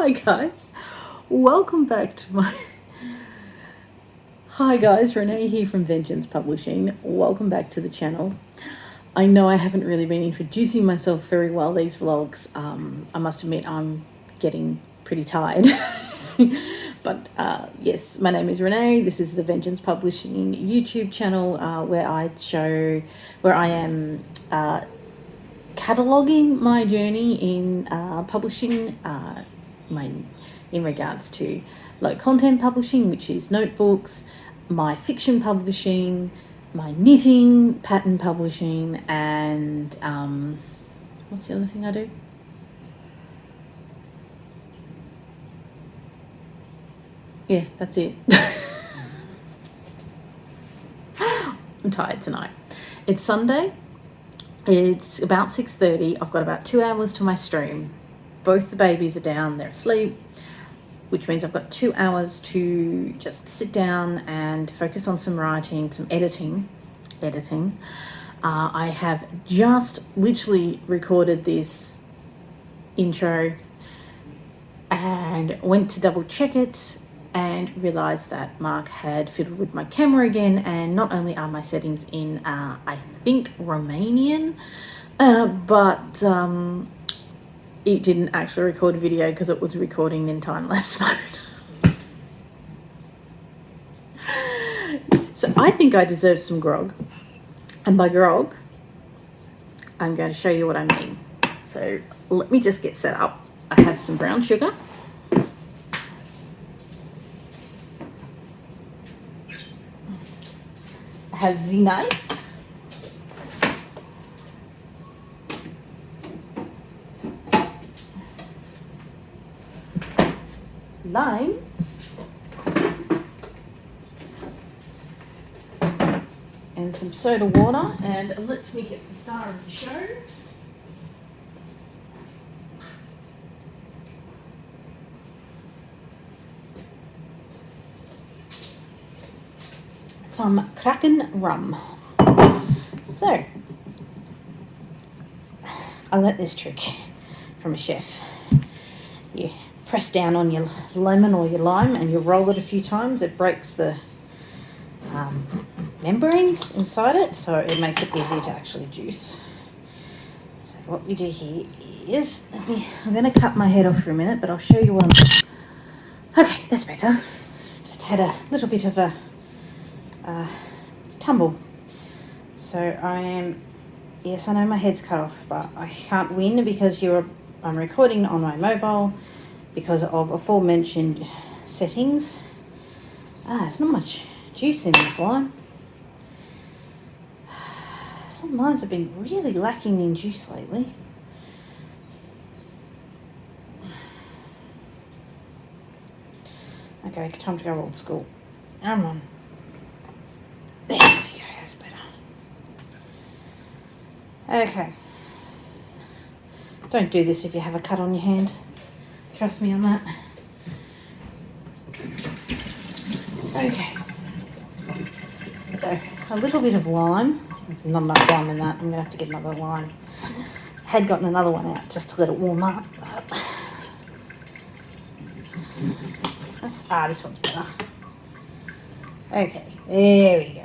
Hi guys, welcome back to my... Hi guys, Renee here from Vengeance Publishing. Welcome back to the channel. I know I haven't really been introducing myself very well these vlogs. I must admit I'm getting pretty tired. But yes, my name is Renee. This is the Vengeance Publishing YouTube channel where I am cataloguing my journey in publishing in regards to low content publishing, which is notebooks, my fiction publishing, my knitting, pattern publishing, and what's the other thing I do? Yeah, that's it. I'm tired tonight. It's Sunday. It's about 6:30. I've got about 2 hours to my stream. Both the babies are down, they're asleep, which means I've got 2 hours to just sit down and focus on some writing, some editing. I have just literally recorded this intro and went to double check it and realized that Mark had fiddled with my camera again, and not only are my settings in I think Romanian, but it didn't actually record video because it was recording in time-lapse mode. So I think I deserve some grog, and by grog I'm going to show you what I mean. So let me just get set up. I have some brown sugar, I have the knife, lime, and some soda water, and let me get the star of the show. Some Kraken rum. So, I learnt this trick from a chef. You press down on your lemon or your lime and you roll it a few times. It breaks the membranes inside it, so it makes it easier to actually juice. So what we do here is, I'm going to cut my head off for a minute, but I'll show you what I'm... Okay, that's better. Just had a little bit of a tumble. So yes, I know my head's cut off, but I can't win because I'm recording on my mobile because of aforementioned settings. There's not much juice in this lime. Some limes have been really lacking in juice lately. Okay, time to go old school. Come on. There we go, that's better. Okay. Don't do this if you have a cut on your hand. Trust me on that. Okay. So, a little bit of lime. There's not enough lime in that. I'm going to have to get another lime. I had gotten another one out just to let it warm up. This one's better. Okay, there we go.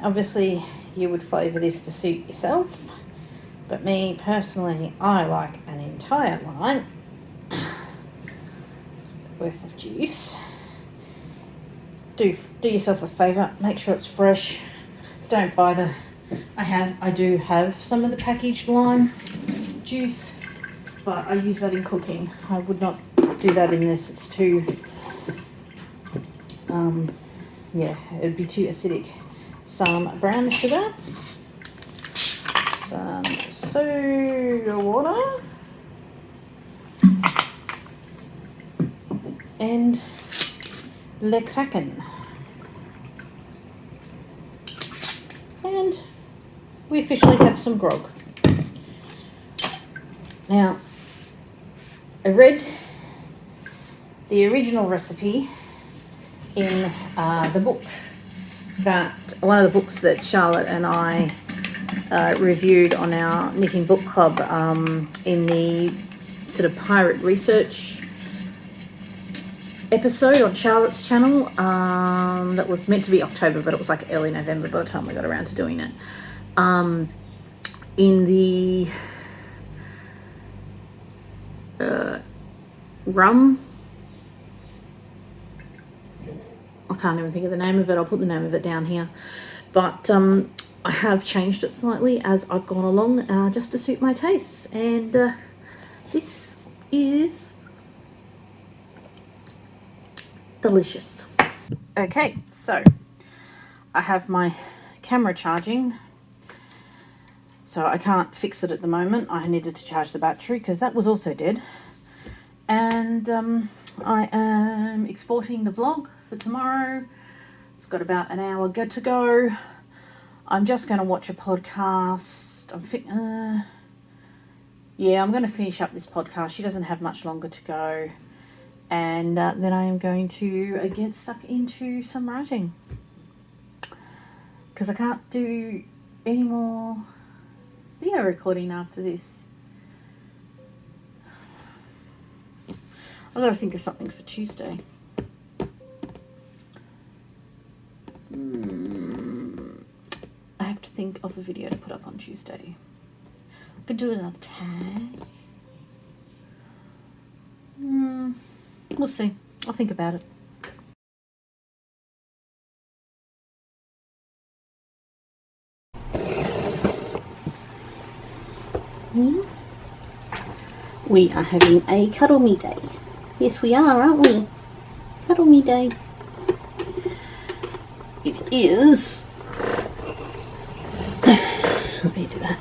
Obviously, you would flavour this to suit yourself, but me personally, I like an entire lime worth of juice. Do yourself a favour, make sure it's fresh. Don't buy the... I do have some of the packaged lime juice, but I use that in cooking. I would not do that in this. It's too... yeah, it would be too acidic. Some brown sugar, some soda water, and Le Kraken. And we officially have some grog. Now, I read the original recipe in the book that, one of the books that Charlotte and I reviewed on our knitting book club in the sort of pirate research episode on Charlotte's channel. That was meant to be October, but it was like early November by the time we got around to doing it. In the rum, I can't even think of the name of it. I'll put the name of it down here. But I have changed it slightly as I've gone along, just to suit my tastes. And this is delicious. Okay, so I have my camera charging. So I can't fix it at the moment. I needed to charge the battery because that was also dead. And I am exporting the vlog for tomorrow. It's got about an hour to go. I'm just going to watch a podcast. Yeah, I'm going to finish up this podcast. She doesn't have much longer to go. And then I am going to get stuck into some writing. Because I can't do any more video recording after this. I've got to think of something for Tuesday. I have to think of a video to put up on Tuesday. I could do another tag. We'll see. I'll think about it. We are having a cuddle me day. Yes, we are, aren't we? Cuddle me day. It is. Let me do that.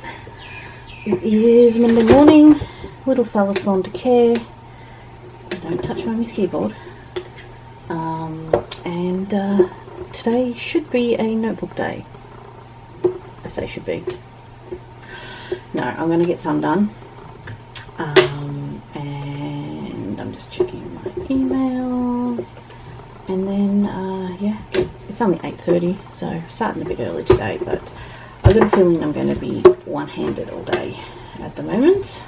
It is Monday morning. Little fella's gone to care. Don't touch Mummy's keyboard. And today should be a notebook day. I say should be. No, I'm going to get some done. And I'm just checking my emails. And then, yeah, it's only 8:30, so starting a bit early today, but I've got a feeling I'm going to be one-handed all day at the moment.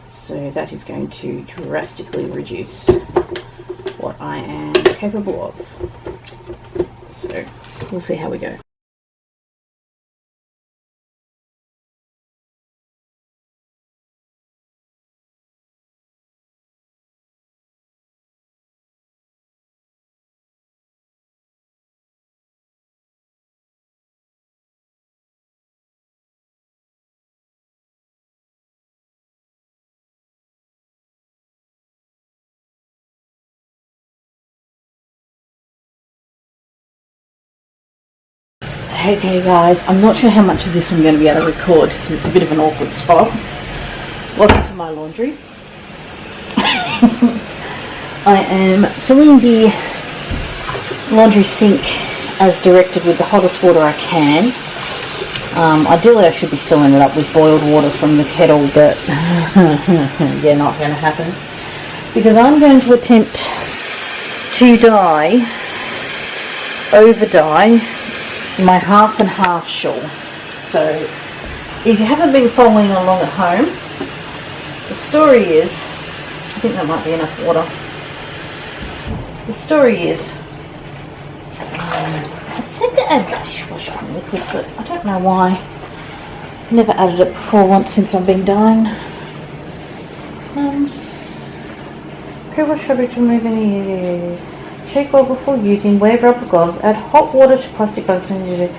So that is going to drastically reduce what I am capable of. So we'll see how we go. Okay guys, I'm not sure how much of this I'm going to be able to record because it's a bit of an awkward spot. Welcome to my laundry. I am filling the laundry sink as directed with the hottest water I can. Ideally I should be filling it up with boiled water from the kettle, but yeah, not going to happen. Because I'm going to attempt to over dye my half and half shawl. So if you haven't been following along at home, the story is, I think that might be enough water. The story is, I said to add dishwashing liquid, but I don't know why. I've never added it before once since I've been dyeing. Pre-wash fabric to remove any. Shake well before using. Wear rubber gloves. Add hot water to plastic bags. Add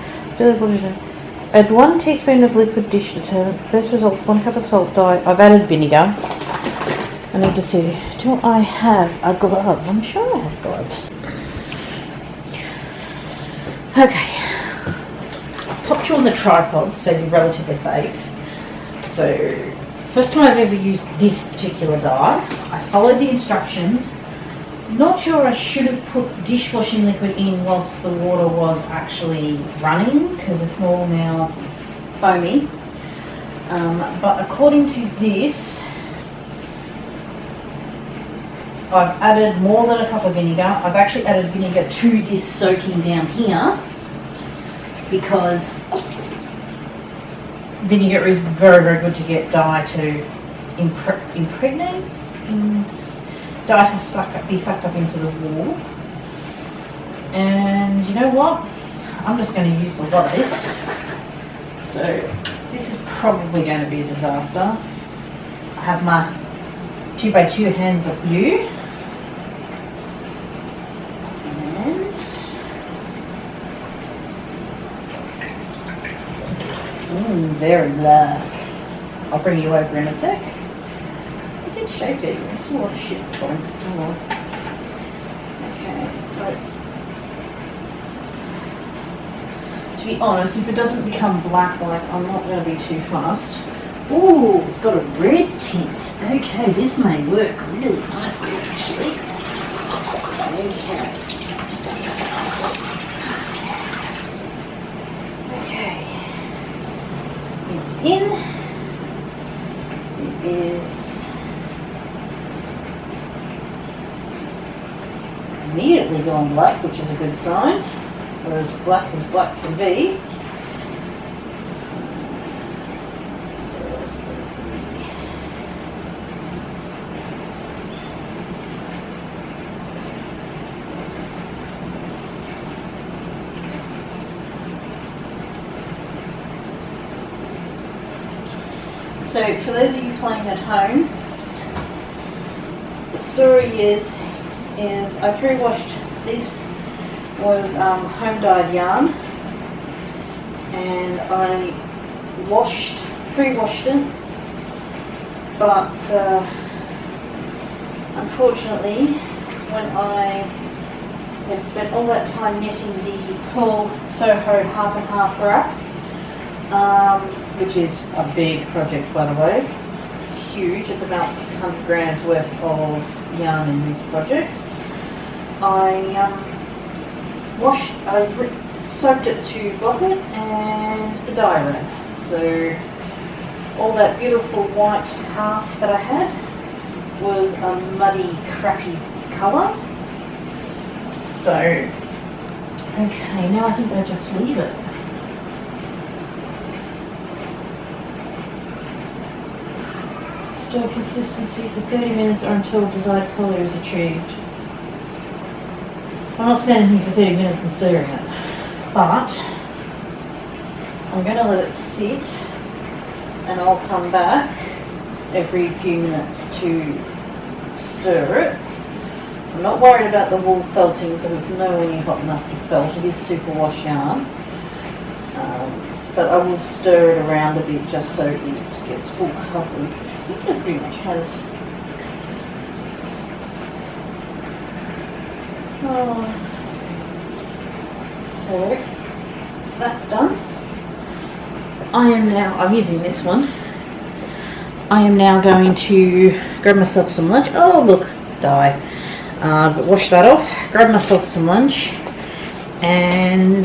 1 teaspoon of liquid dish detergent. For best results, 1 cup of salt dye. I've added vinegar. I need to see. Do I have a glove? I'm sure I have gloves. Okay. I've popped you on the tripod so you're relatively safe. So, first time I've ever used this particular dye. I followed the instructions. Not sure I should have put the dishwashing liquid in whilst the water was actually running because it's all now foamy. But according to this, I've added more than a cup of vinegar. I've actually added vinegar to this soaking down here because vinegar is very, very good to get dye to impregnate, dye to be sucked up into the wool. And you know what? I'm just going to use a lot of this. So this is probably going to be a disaster. I have my 2x2 hands of glue. And very black. I'll bring you over in a sec. I did shape it. This is a lot of shit going. Oh well. Okay, let's. To be honest, if it doesn't become black, I'm not going to be too fast. Ooh, it's got a red tint. Okay, this may work really nicely actually. Okay. Okay. It's in. It is immediately gone black, which is a good sign. Or as black can be. So for those of you playing at home, the story is I pre-washed this. Was home dyed yarn, and I pre-washed it, but unfortunately when I had spent all that time knitting the Pearl Soho half and half wrap, which is a big project by the way, huge, it's about 600 grams worth of yarn in this project. I soaked it to bucket and the dye ran. So all that beautiful white half that I had was a muddy, crappy colour. So, okay, now I think I just leave it. Stir consistency for 30 minutes or until desired colour is achieved. I'm not standing here for 30 minutes and stirring it, but I'm going to let it sit and I'll come back every few minutes to stir it. I'm not worried about the wool felting because it's nowhere near hot enough to felt. It is superwash yarn, but I will stir it around a bit just so it gets full coverage. I think it pretty much has. So that's done. I'm using this one. I am now going to grab myself some lunch. Oh look, dye. But wash that off, grab myself some lunch, and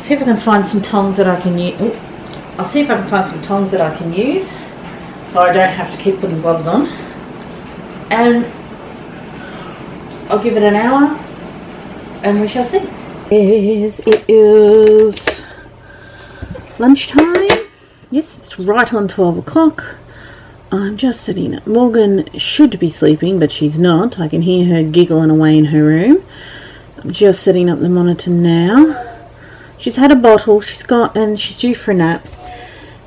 see if I can find some tongs that I can use. I'll see if I can find some tongs that I can use, so I don't have to keep putting gloves on. And I'll give it an hour, and we shall see. It is lunchtime. Yes, it's right on 12 o'clock. I'm just sitting up. Morgan should be sleeping, but she's not. I can hear her giggling away in her room. I'm just setting up the monitor now. She's had a bottle, and she's due for a nap.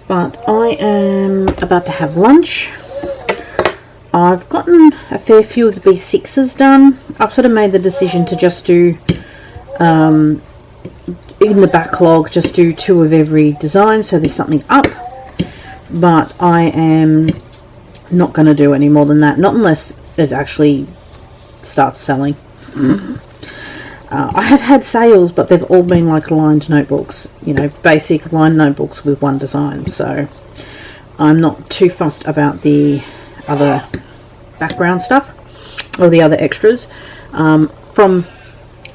But I am about to have lunch. I've gotten a fair few of the B6s done. I've sort of made the decision to just do, in the backlog, just do 2 of every design, so there's something up. But I am not going to do any more than that, not unless it actually starts selling. I have had sales, but they've all been like lined notebooks, you know, basic lined notebooks with one design, so I'm not too fussed about the other background stuff or the other extras. From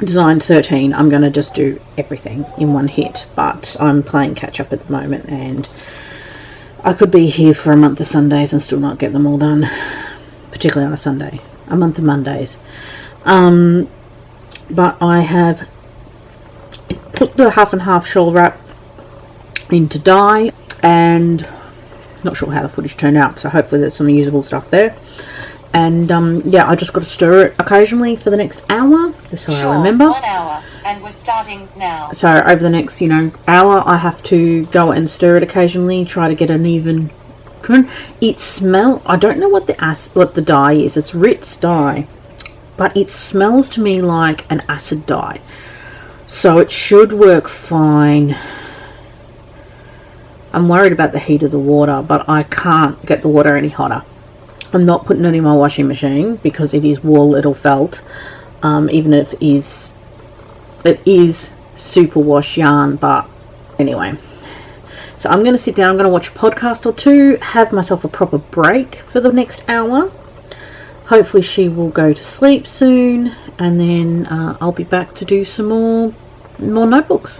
design 13 I'm going to just do everything in one hit, but I'm playing catch up at the moment, and I could be here for a month of Sundays and still not get them all done. particularly on a Sunday, a month of Mondays. But I have put the half and half shawl wrap into dye, and not sure how the footage turned out, so hopefully there's some usable stuff there. And yeah, I just got to stir it occasionally for the next hour, just so I remember. 1 hour, and we're starting now. So over the next, you know, hour, I have to go and stir it occasionally, try to get an even. It smells. I don't know what the dye is. It's Ritz dye, but it smells to me like an acid dye. So it should work fine. I'm worried about the heat of the water, but I can't get the water any hotter. I'm not putting it in my washing machine because it is wool, it'll felt. Even if it is superwash yarn, but anyway. So I'm going to sit down, I'm going to watch a podcast or two, have myself a proper break for the next hour. Hopefully she will go to sleep soon, and then I'll be back to do some more notebooks.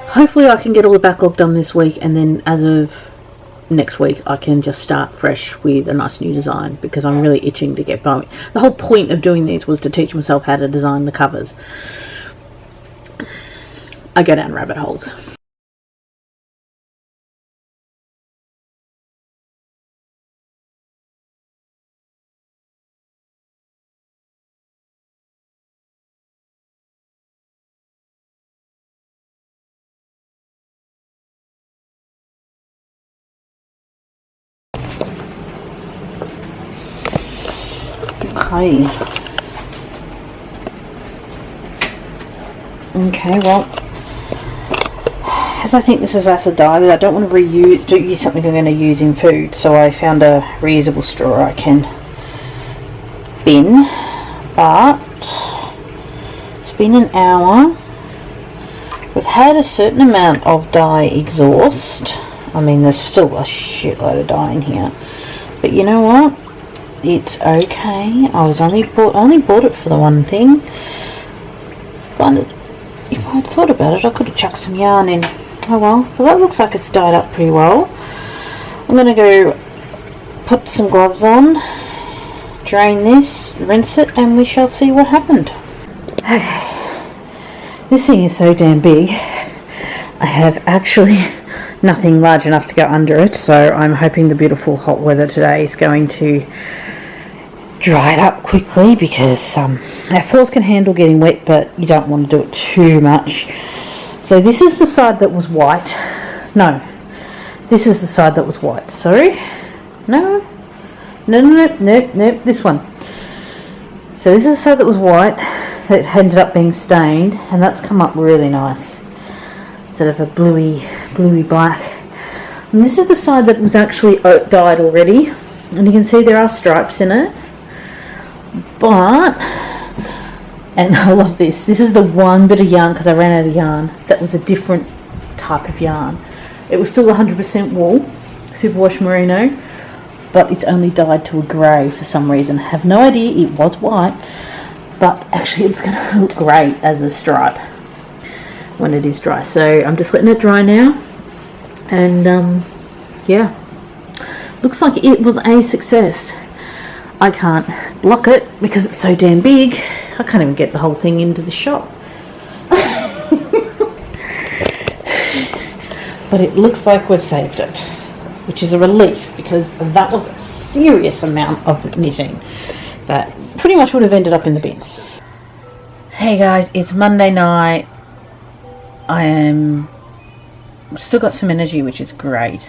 Hopefully I can get all the backlog done this week, and then as of next week I can just start fresh with a nice new design, because I'm really itching to get going. The whole point of doing these was to teach myself how to design the covers. I go down rabbit holes. Okay, well, as I think this is acid dye, I don't want to use something I'm going to use in food, so I found a reusable straw I can bin, but it's been an hour. We've had a certain amount of dye exhaust. I mean, there's still a shitload of dye in here, but you know what? It's okay. I only bought it for the one thing, but if I'd thought about it, I could have chucked some yarn in. Oh well. Well, that looks like it's dyed up pretty well. I'm going to go put some gloves on, drain this, rinse it, and we shall see what happened. Okay. This thing is so damn big. I have actually nothing large enough to go under it, so I'm hoping the beautiful hot weather today is going to dry it up quickly, because our floors can handle getting wet, but you don't want to do it too much. So this is the side that was white. No, this is the side that was white. Sorry, no, this one. So this is the side that was white that ended up being stained, and that's come up really nice, sort of a bluey black. And this is the side that was actually dyed already, and you can see there are stripes in it. But, and I love this, this is the one bit of yarn, because I ran out of yarn, that was a different type of yarn. It was still 100% wool, superwash merino, but it's only dyed to a grey for some reason. I have no idea, it was white, but actually it's going to look great as a stripe when it is dry. So I'm just letting it dry now, and yeah, looks like it was a success. I can't block it because it's so damn big. I can't even get the whole thing into the shop. But it looks like we've saved it, which is a relief, because that was a serious amount of knitting that pretty much would have ended up in the bin. Hey guys, it's Monday night. I'm still got some energy, which is great.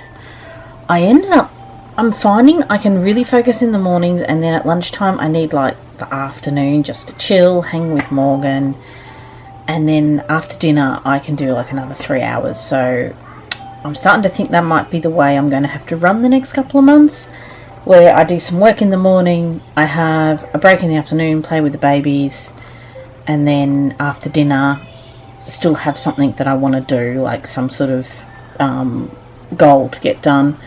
I'm finding I can really focus in the mornings, and then at lunchtime I need like the afternoon just to chill, hang with Morgan, and then after dinner I can do like another 3 hours. So I'm starting to think that might be the way I'm going to have to run the next couple of months, where I do some work in the morning, I have a break in the afternoon, play with the babies, and then after dinner still have something that I want to do, like some sort of goal to get done,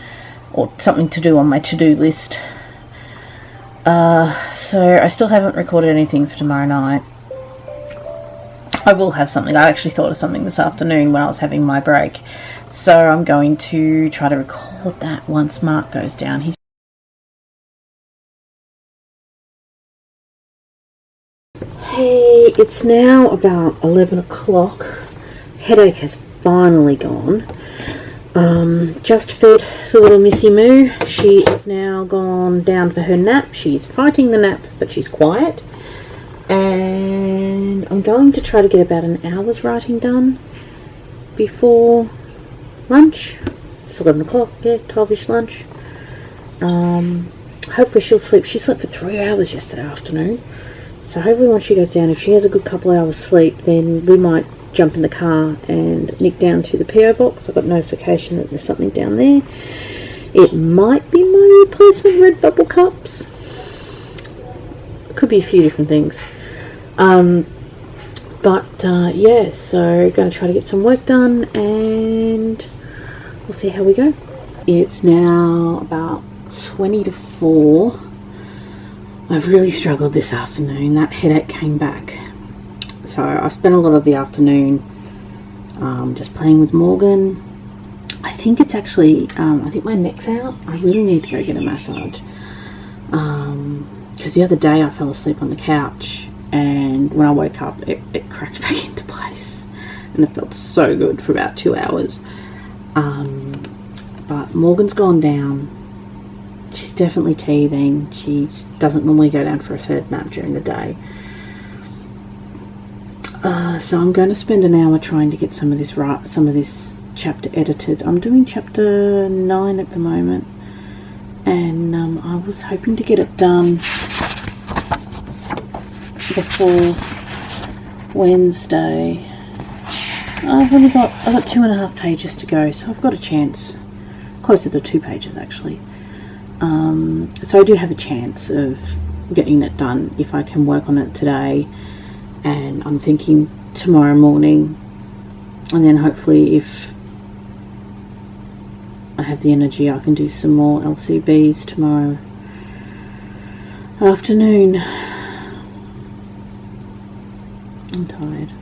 or something to do on my to-do list. So I still haven't recorded anything for tomorrow night. I will have something. I actually thought of something this afternoon when I was having my break, so I'm going to try to record that once Mark goes down. He's Hey, it's now about 11 o'clock. Headache has finally gone. Just fed the little Missy Moo. She is now gone down for her nap. She's fighting the nap, but she's quiet. And I'm going to try to get about an hour's writing done before lunch. It's 11 o'clock, yeah, 12ish lunch. Hopefully she'll sleep. She slept for 3 hours yesterday afternoon. So hopefully once she goes down, if she has a good couple hours sleep, then we might jump in the car and nick down to the PO box. I got notification that there's something down there. It might be my replacement Redbubble cups. It could be a few different things. Yeah, so going to try to get some work done and we'll see how we go. It's now about 20 to 4. I've really struggled this afternoon. That headache came back. So I spent a lot of the afternoon just playing with Morgan. I think it's actually, I think my neck's out. I really need to go get a massage. Because the other day I fell asleep on the couch and when I woke up it cracked back into place. And it felt so good for about 2 hours. But Morgan's gone down. She's definitely teething. She doesn't normally go down for a third nap during the day. So I'm going to spend an hour trying to get some of this chapter edited. I'm doing chapter 9 at the moment, and I was hoping to get it done before Wednesday. I've got 2.5 pages to go, so I've got a chance. Closer to 2 pages actually. So I do have a chance of getting it done if I can work on it today, and I'm thinking tomorrow morning, and then hopefully if I have the energy I can do some more LCBs tomorrow afternoon. I'm tired.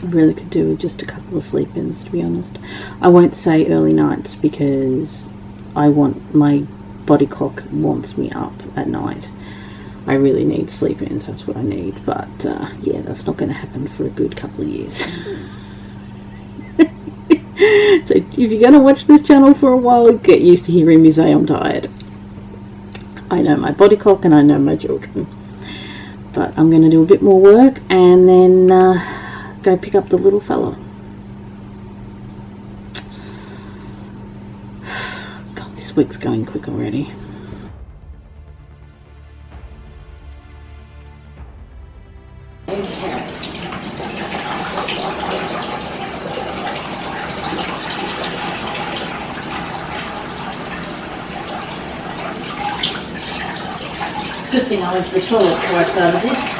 I really could do with just a couple of sleep-ins, to be honest. I won't say early nights because my body clock wants me up at night. I really need sleep-ins, that's what I need. But yeah, that's not going to happen for a good couple of years. So if you're going to watch this channel for a while, get used to hearing me say I'm tired. I know my body clock and I know my children. But I'm going to do a bit more work and then go pick up the little fella. God, this week's going quick already. Good thing I went to the toilet before I started this.